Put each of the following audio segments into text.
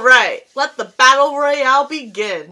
Alright, let the battle royale begin.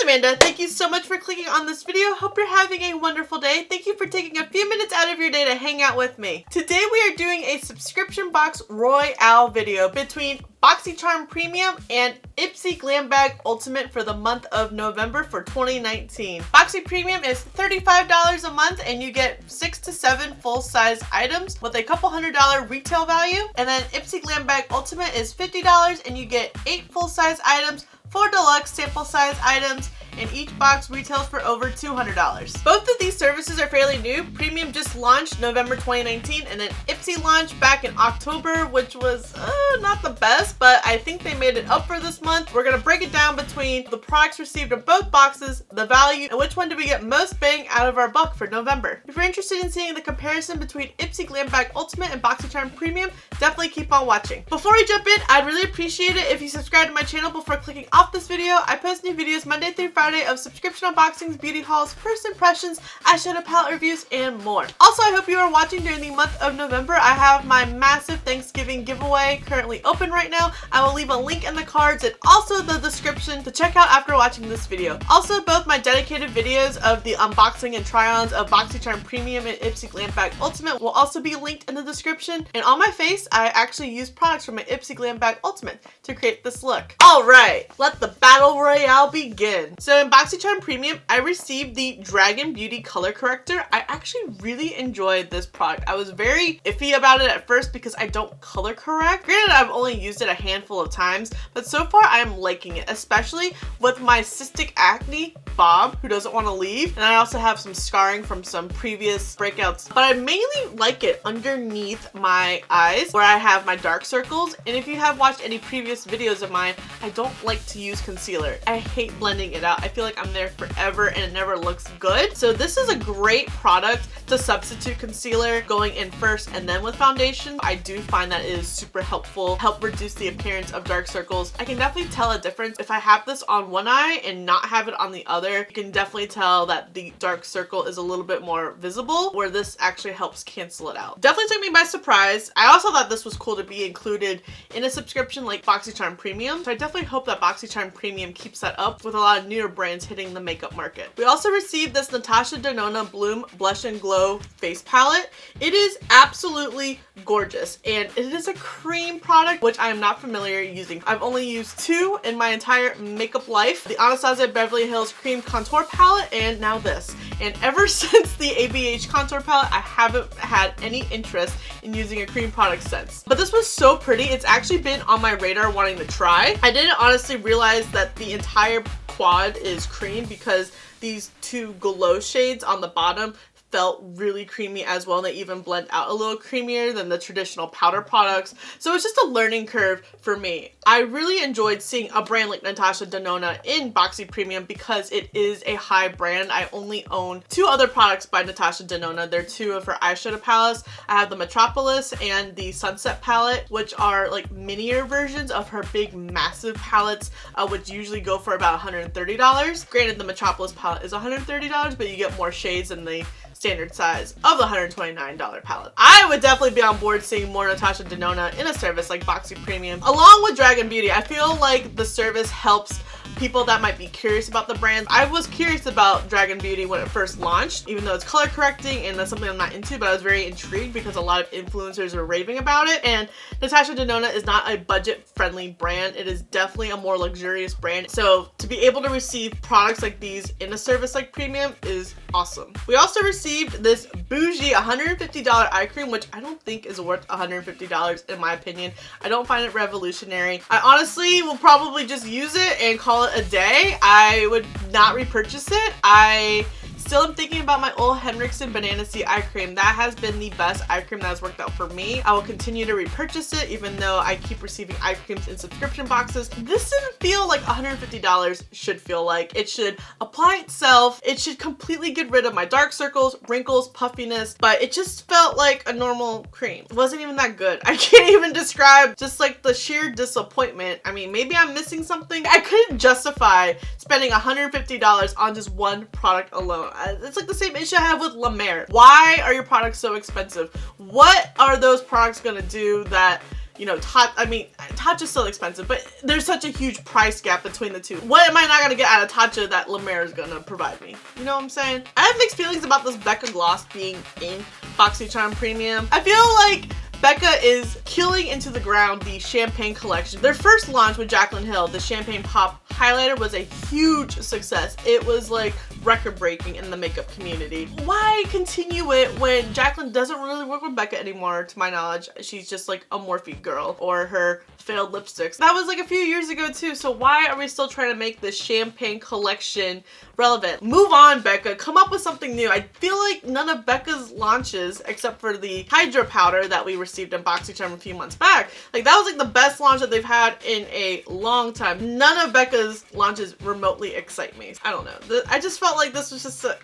Amanda, thank you so much for clicking on this video. Hope you're having a wonderful day. Thank you for taking a few minutes out of your day to hang out with me. Today we are doing a subscription box royale video between BOXYCHARM Premium and IPSY GLAM Bag Ultimate for the month of November for 2019. Boxy Premium is $35 a month and you get 6 to 7 full-size items with a couple $100 retail value. And then IPSY GLAM Bag Ultimate is $50 and you get 8 full-size items, 4 deluxe sample size items, and each box retails for over $200. Both of these services are fairly new. Premium just launched November 2019, and then IPSY launched back in October, which was not the best, but I think they made it up for this month. We're gonna break it down between the products received in both boxes, the value, and which one do we get most bang out of our buck for November. If you're interested in seeing the comparison between IPSY GLAM Bag Ultimate and BOXYCHARM Premium, definitely keep on watching. Before we jump in, I'd really appreciate it if you subscribe to my channel before clicking off this video. I post new videos Monday through Friday of subscription unboxings, beauty hauls, first impressions, eyeshadow palette reviews, and more. Also, I hope you are watching during the month of November. I have my massive Thanksgiving giveaway currently open right now. I will leave a link in the cards and also the description to check out after watching this video. Also, both my dedicated videos of the unboxing and try-ons of BOXYCHARM Premium and IPSY GLAM Bag Ultimate will also be linked in the description. And on my face, I actually use products from my IPSY GLAM Bag Ultimate to create this look. Alright, let the battle royale begin. So in BOXYCHARM Premium, I received the Dragon Beauty Color Corrector. I actually really enjoyed this product. I was very iffy about it at first because I don't color correct. Granted, I've only used it a handful of times, but so far I am liking it, especially with my cystic acne, Bob, who doesn't want to leave. And I also have some scarring from some previous breakouts, but I mainly like it underneath my eyes where I have my dark circles. And if you have watched any previous videos of mine, I don't like to use concealer. I hate blending it out. I feel like I'm there forever and it never looks good. So this is a great product to substitute concealer going in first and then with foundation. I do find that it is super helpful, help reduce the appearance of dark circles. I can definitely tell a difference. If I have this on one eye and not have it on the other, you can definitely tell that the dark circle is a little bit more visible, where this actually helps cancel it out. Definitely took me by surprise. I also thought this was cool to be included in a subscription like BOXYCHARM Premium. So I definitely hope that BOXYCHARM Premium keeps that up with a lot of newer brands hitting the makeup market. We also received this Natasha Denona Bloom Blush and Glow face palette. It is absolutely gorgeous and it is a cream product, which I am not familiar using. I've only used 2 in my entire makeup life. The Anastasia Beverly Hills Cream Contour Palette and now this. And ever since the ABH Contour Palette, I haven't had any interest in using a cream product since. But this was so pretty. It's actually been on my radar wanting to try. I didn't honestly realize that the entire quad is cream because these 2 glow shades on the bottom felt really creamy as well, and they even blend out a little creamier than the traditional powder products. So it's just a learning curve for me. I really enjoyed seeing a brand like Natasha Denona in Boxy Premium because it is a high brand. I only own 2 other products by Natasha Denona. They're 2 of her eyeshadow palettes. I have the Metropolis and the Sunset palette, which are like minier versions of her big massive palettes, which usually go for about $130. Granted, the Metropolis palette is $130, but you get more shades than the standard size of the $129 palette. I would definitely be on board seeing more Natasha Denona in a service like Boxy Premium. Along with Dragon Beauty, I feel like the service helps people that might be curious about the brand. I was curious about Dragon Beauty when it first launched, even though it's color correcting and that's something I'm not into, but I was very intrigued because a lot of influencers were raving about it. And Natasha Denona is not a budget-friendly brand. It is definitely a more luxurious brand. So to be able to receive products like these in a service like Premium is awesome. We also received this bougie $150 eye cream, which I don't think is worth $150 in my opinion. I don't find it revolutionary. I honestly will probably just use it and call it a day. I would not repurchase it. I still am thinking about my Ole Henriksen Banana Sea Eye Cream. That has been the best eye cream that has worked out for me. I will continue to repurchase it even though I keep receiving eye creams in subscription boxes. This didn't feel like $150 should feel like. It should apply itself. It should completely get rid of my dark circles, wrinkles, puffiness, but it just felt like a normal cream. It wasn't even that good. I can't even describe just like the sheer disappointment. I mean, maybe I'm missing something. I couldn't justify spending $150 on just one product alone. It's like the same issue I have with La Mer. Why are your products so expensive? What are those products gonna do that, you know, Tatcha is still expensive, but there's such a huge price gap between the two. What am I not gonna get out of Tatcha that La Mer is gonna provide me? You know what I'm saying? I have mixed feelings about this Becca gloss being in BOXYCHARM Premium. I feel like Becca is killing into the ground the Champagne collection. Their first launch with Jaclyn Hill, the Champagne Pop Highlighter, was a huge success. It was like record-breaking in the makeup community. Why continue it when Jaclyn doesn't really work with Becca anymore, to my knowledge? She's just like a Morphe girl or her failed lipsticks. That was like a few years ago too, so why are we still trying to make this Champagne collection relevant? Move on, Becca. Come up with something new. I feel like none of Becca's launches, except for the Hydro Powder that we received in BOXYCHARM a few months back, like that was like the best launch that they've had in a long time. None of Becca's launches remotely excite me. I don't know. I just felt like this was just a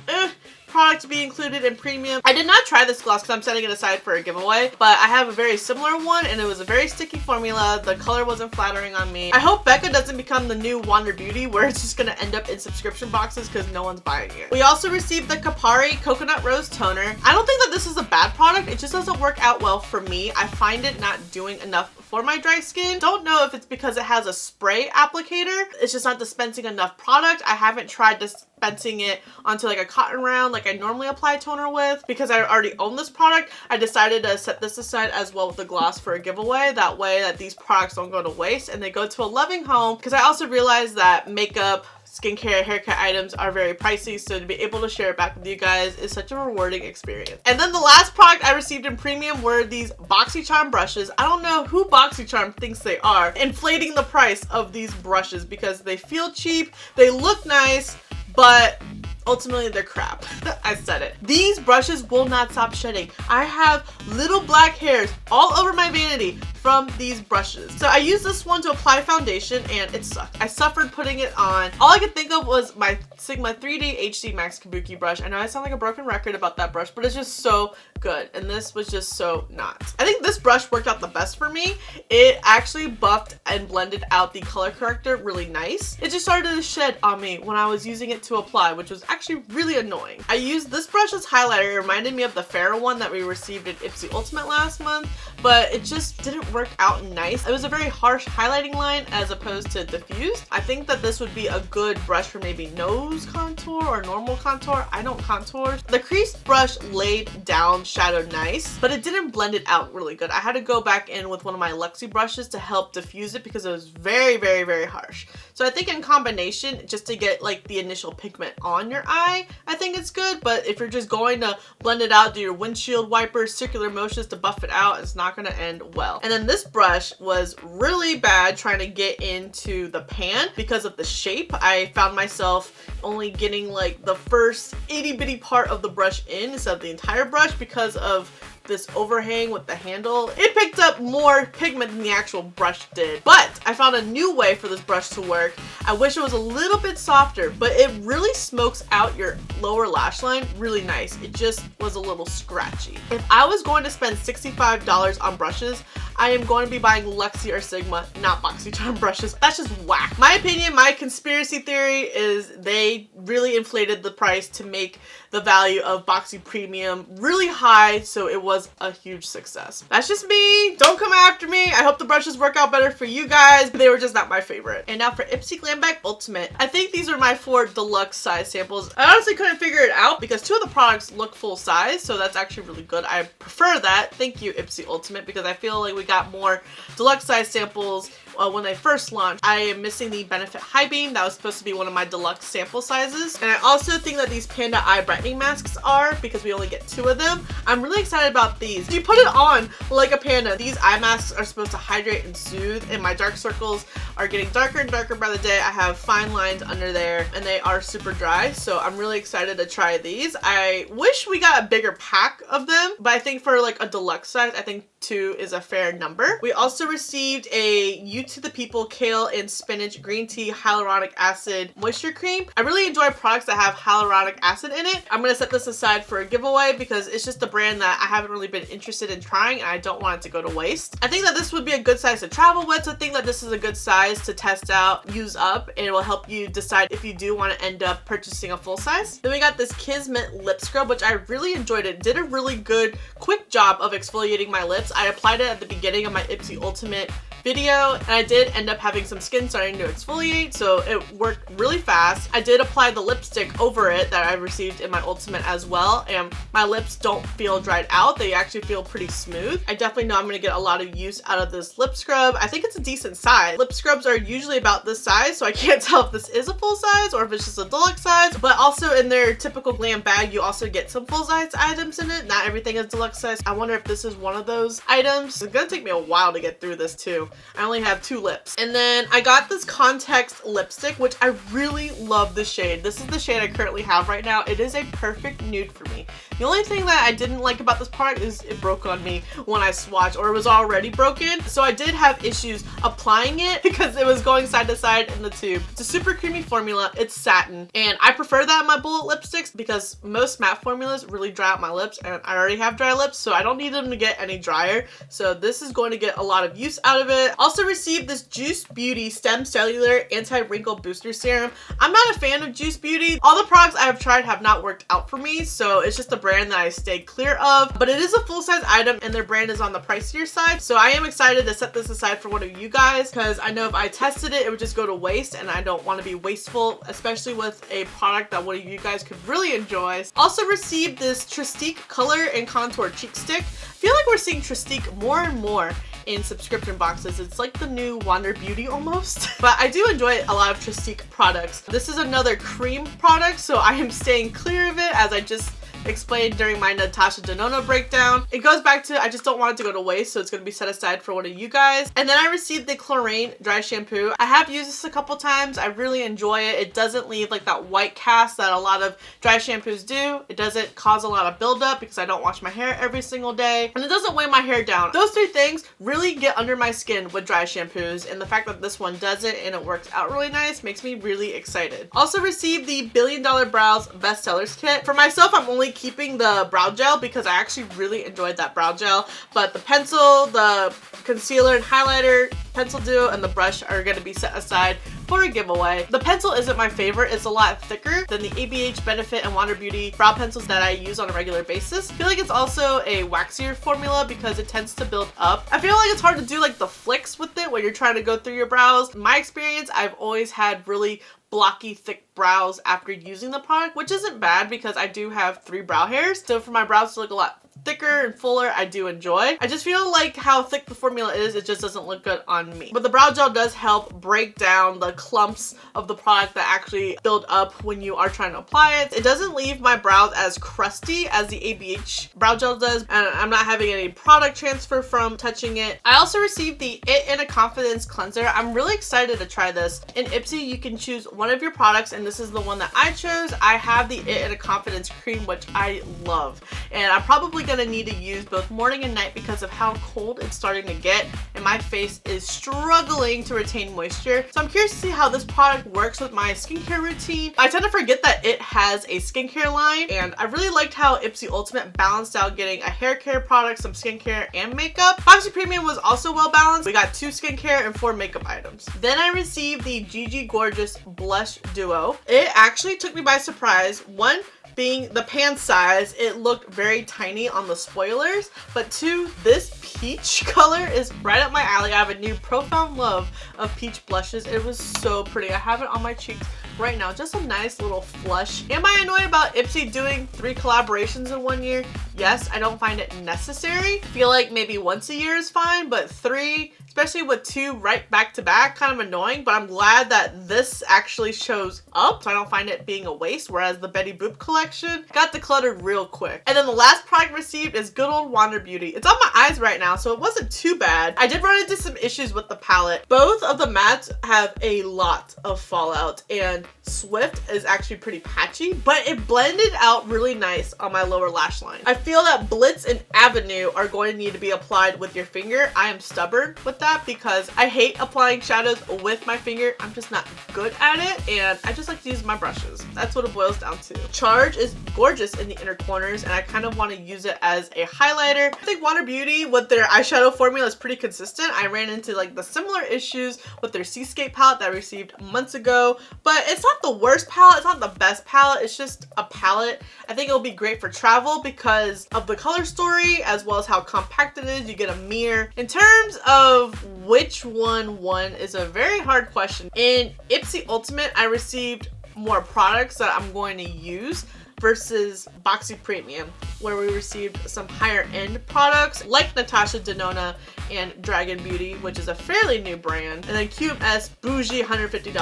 product to be included in premium. I did not try this gloss because I'm setting it aside for a giveaway, but I have a very similar one and it was a very sticky formula. The color wasn't flattering on me. I hope Becca doesn't become the new Wander Beauty where it's just gonna end up in subscription boxes because no one's buying it. We also received the Kapari Coconut Rose Toner. I don't think that this is a bad product. It just doesn't work out well for me. I find it not doing enough for my dry skin. Don't know if it's because it has a spray applicator. It's just not dispensing enough product. I haven't tried dispensing it onto like a cotton round like I normally apply toner with. Because I already own this product, I decided to set this aside as well with the gloss for a giveaway. That way that these products don't go to waste and they go to a loving home. Because I also realized that makeup, skincare, haircut items are very pricey, so to be able to share it back with you guys is such a rewarding experience. And then the last product I received in premium were these BOXYCHARM brushes. I don't know who BOXYCHARM thinks they are, inflating the price of these brushes because they feel cheap, they look nice, but ultimately they're crap. I said it. These brushes will not stop shedding. I have little black hairs all over my vanity from these brushes. So I used this one to apply foundation and it sucked. I suffered putting it on. All I could think of was my Sigma 3D HD Max Kabuki brush. I know I sound like a broken record about that brush, but it's just so good. And this was just so not. I think this brush worked out the best for me. It actually buffed and blended out the color corrector really nice. It just started to shed on me when I was using it to apply, which was actually really annoying. I used this brush as highlighter. It reminded me of the Farrah one that we received at IPSY Ultimate last month, but it just didn't work out nice. It was a very harsh highlighting line as opposed to diffused. I think that this would be a good brush for maybe nose contour or normal contour. I don't contour. The crease brush laid down shadow nice, but it didn't blend it out really good. I had to go back in with one of my LUXSB brushes to help diffuse it because it was very, very, very harsh. So I think in combination, just to get like the initial pigment on your eye, I think it's good. But if you're just going to blend it out, do your windshield wipers, circular motions to buff it out, it's not going to end well. And then this brush was really bad trying to get into the pan because of the shape. I found myself only getting like the first itty bitty part of the brush in instead of the entire brush because of this overhang with the handle. It picked up more pigment than the actual brush did, but I found a new way for this brush to work. I wish it was a little bit softer, but it really smokes out your lower lash line really nice. It just was a little scratchy. If I was going to spend $65 on brushes, I am going to be buying Luxie or Sigma, not BOXYCHARM brushes. That's just whack. My opinion, my conspiracy theory is they really inflated the price to make the value of Boxy Premium really high, so it was a huge success. That's just me. Don't come after me. I hope the brushes work out better for you guys, but they were just not my favorite. And now for IPSY GLAM Bag Ultimate. I think these are my 4 deluxe size samples. I honestly couldn't figure it out because 2 of the products look full size, so that's actually really good. I prefer that. Thank you, IPSY Ultimate, because I feel like we got more deluxe size samples when they first launched. I am missing the Benefit High Beam. That was supposed to be one of my deluxe sample sizes. And I also think that these Panda Eye Brightening Masks are, because we only get 2 of them. I'm really excited about these. You put it on like a panda. These eye masks are supposed to hydrate and soothe, and my dark circles are getting darker and darker by the day. I have fine lines under there and they are super dry, so I'm really excited to try these. I wish we got a bigger pack of them, but I think for like a deluxe size, I think 2 is a fair number. We also received a You to the People Kale and Spinach Green Tea Hyaluronic Acid Moisture Cream. I really enjoy products that have hyaluronic acid in it. I'm gonna set this aside for a giveaway because it's just a brand that I haven't really been interested in trying and I don't want it to go to waste. I think that this would be a good size to travel with, so I think that this is a good size to test out, use up, and it will help you decide if you do want to end up purchasing a full size. Then we got this Kismet Lip Scrub, which I really enjoyed. It did a really good, quick job of exfoliating my lips. I applied it at the beginning of my IPSY Ultimate video and I did end up having some skin starting to exfoliate, so it worked really fast. I did apply the lipstick over it that I received in my Ultimate as well, and my lips don't feel dried out. They actually feel pretty smooth. I definitely know I'm going to get a lot of use out of this lip scrub. I think it's a decent size. Lip scrubs are usually about this size, so I can't tell if this is a full size or if it's just a deluxe size, but also in their typical glam bag you also get some full size items in it. Not everything is deluxe size. I wonder if this is one of those items. It's gonna take me a while to get through this too. I only have 2 lips. And then I got this Context lipstick, which I really love the shade. This is the shade I currently have right now. It is a perfect nude for me. The only thing that I didn't like about this product is it broke on me when I swatched, or it was already broken. So I did have issues applying it because it was going side to side in the tube. It's a super creamy formula. It's satin. And I prefer that in my bullet lipsticks because most matte formulas really dry out my lips, and I already have dry lips, so I don't need them to get any drier. So this is going to get a lot of use out of it. Also received this Juice Beauty Stem Cellular Anti-Wrinkle Booster Serum. I'm not a fan of Juice Beauty. All the products I have tried have not worked out for me, so it's just a brand that I stay clear of, but it is a full-size item and their brand is on the pricier side, so I am excited to set this aside for one of you guys because I know if I tested it, it would just go to waste and I don't want to be wasteful, especially with a product that one of you guys could really enjoy. Also received this Tristique Color and Contour Cheek Stick. I feel like we're seeing Tristique more and more in subscription boxes. It's like the new Wander Beauty almost. But I do enjoy a lot of Tristique products. This is another cream product, so I am staying clear of it as I just explained during my Natasha Denona breakdown. It goes back to I just don't want it to go to waste, so it's going to be set aside for one of you guys. And then I received the Chlorine Dry Shampoo. I have used this a couple times. I really enjoy it. It doesn't leave like that white cast that a lot of dry shampoos do. It doesn't cause a lot of buildup because I don't wash my hair every single day. And it doesn't weigh my hair down. Those 3 things really get under my skin with dry shampoos, and the fact that this one does it and it works out really nice makes me really excited. Also received the $1 Billion Brows Bestsellers Kit. For myself, I'm only keeping the brow gel because I actually really enjoyed that brow gel, but the pencil, the concealer and highlighter, pencil duo, and the brush are going to be set aside for a giveaway. The pencil isn't my favorite. It's a lot thicker than the ABH, Benefit, and Wander Beauty brow pencils that I use on a regular basis. I feel like it's also a waxier formula because it tends to build up. I feel like it's hard to do like the flicks with it when you're trying to go through your brows. In my experience, I've always had really blocky, thick brows after using the product, which isn't bad because I do have 3 brow hairs. So for my brows to look a lot thicker and fuller, I do enjoy. I just feel like how thick the formula is, it just doesn't look good on me. But the brow gel does help break down the clumps of the product that actually build up when you are trying to apply it. It doesn't leave my brows as crusty as the ABH brow gel does, and I'm not having any product transfer from touching it. I also received the It in a Confidence Cleanser. I'm really excited to try this. In IPSY, you can choose one of your products, and this is the one that I chose. I have the It in a Confidence Cream, which I love, and I'm probably gonna need to use both morning and night because of how cold it's starting to get and my face is struggling to retain moisture. So I'm curious to see how this product works with my skincare routine. I tend to forget that it has a skincare line, and I really liked how IPSY Ultimate balanced out getting a hair care product, some skincare, and makeup. BOXY Premium was also well balanced. We got 2 skincare and 4 makeup items. Then I received the Gigi Gorgeous Blush Duo. It actually took me by surprise. One, being the pan size, it looked very tiny on the spoilers, but 2, this peach color is right up my alley. I have a new profound love of peach blushes. It was so pretty. I have it on my cheeks right now. Just a nice little flush. Am I annoyed about IPSY doing 3 collaborations in one year? Yes, I don't find it necessary. I feel like maybe once a year is fine, but 3, especially with 2 right back to back, kind of annoying, but I'm glad that this actually shows up, so I don't find it being a waste, whereas the Betty Boop collection got decluttered real quick. And then the last product received is good old Wander Beauty. It's on my eyes right now, so it wasn't too bad. I did run into some issues with the palette. Both of the mattes have a lot of fallout, and Swift is actually pretty patchy, but it blended out really nice on my lower lash line. I feel that Blitz and Avenue are going to need to be applied with your finger. I am stubborn with that because I hate applying shadows with my finger. I'm just not good at it, and I just like to use my brushes. That's what it boils down to. Charge is gorgeous in the inner corners, and I kind of want to use it as a highlighter. I think Wander Beauty with their eyeshadow formula is pretty consistent. I ran into like the similar issues with their Seascape palette that I received months ago, but it's not the worst palette. It's not the best palette. It's just a palette. I think it'll be great for travel because of the color story as well as how compact it is. You get a mirror. In terms of which one won is a very hard question. In IPSY Ultimate, I received more products that I'm going to use versus Boxy Premium, where we received some higher end products like Natasha Denona and Dragon Beauty, which is a fairly new brand, and then QMS Bougie $150.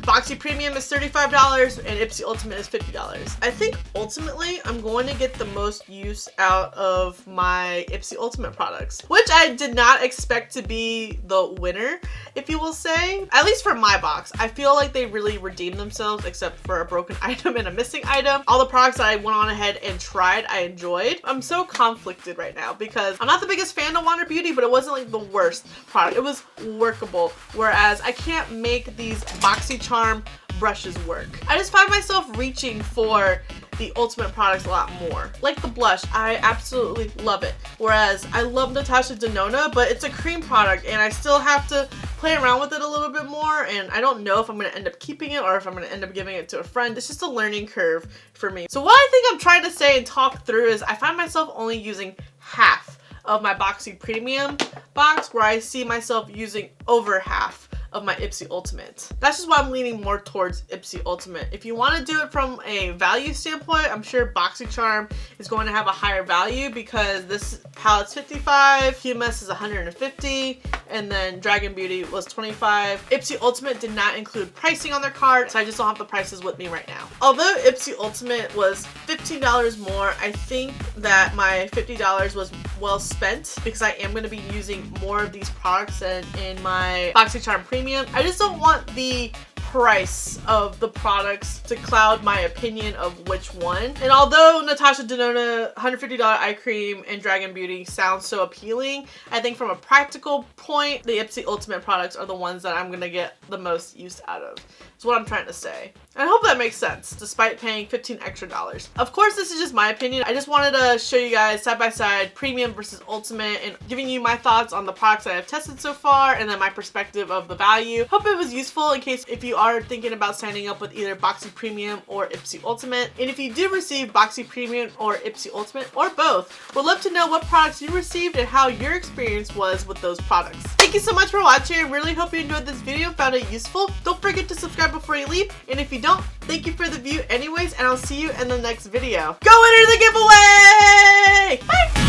Boxy Premium is $35 and IPSY Ultimate is $50. I think ultimately I'm going to get the most use out of my IPSY Ultimate products, which I did not expect to be the winner, if you will say. At least for my box, I feel like they really redeemed themselves except for a broken item and a missing item. All the products that I went on ahead and tried, I enjoyed. I'm so conflicted right now because I'm not the biggest fan of Wander Beauty, but it wasn't like the worst product. It was workable, whereas I can't make these BOXYCHARM brushes work. I just find myself reaching for the Ultimate products a lot more. Like the blush, I absolutely love it. Whereas I love Natasha Denona, but it's a cream product and I still have to play around with it a little bit more, and I don't know if I'm gonna end up keeping it or if I'm gonna end up giving it to a friend. It's just a learning curve for me. So what I think I'm trying to say and talk through is I find myself only using half of my Boxy Premium box, where I see myself using over half of my IPSY Ultimate. That's just why I'm leaning more towards IPSY Ultimate. If you want to do it from a value standpoint, I'm sure BOXYCHARM is going to have a higher value because this palette's $55, QMS is $150, and then Dragon Beauty was $25. IPSY Ultimate did not include pricing on their card, so I just don't have the prices with me right now. Although IPSY Ultimate was $15 more, I think that my $50 was well spent because I am going to be using more of these products in my BOXYCHARM Premium. I just don't want the price of the products to cloud my opinion of which one. And although Natasha Denona $150 eye cream and Dragon Beauty sounds so appealing, I think from a practical point, the IPSY Ultimate products are the ones that I'm gonna get the most use out of. That's what I'm trying to say. And I hope that makes sense, despite paying $15 extra. Of course, this is just my opinion. I just wanted to show you guys side by side Premium versus Ultimate and giving you my thoughts on the products that I've tested so far and then my perspective of the value. Hope it was useful in case if you are thinking about signing up with either Boxy Premium or IPSY Ultimate. And if you do receive Boxy Premium or IPSY Ultimate or both, we'd love to know what products you received and how your experience was with those products. Thank you so much for watching. I really hope you enjoyed this video, found it useful. Don't forget to subscribe before you leave, and if you don't, thank you for the view anyways, and I'll see you in the next video. Go enter the giveaway! Bye!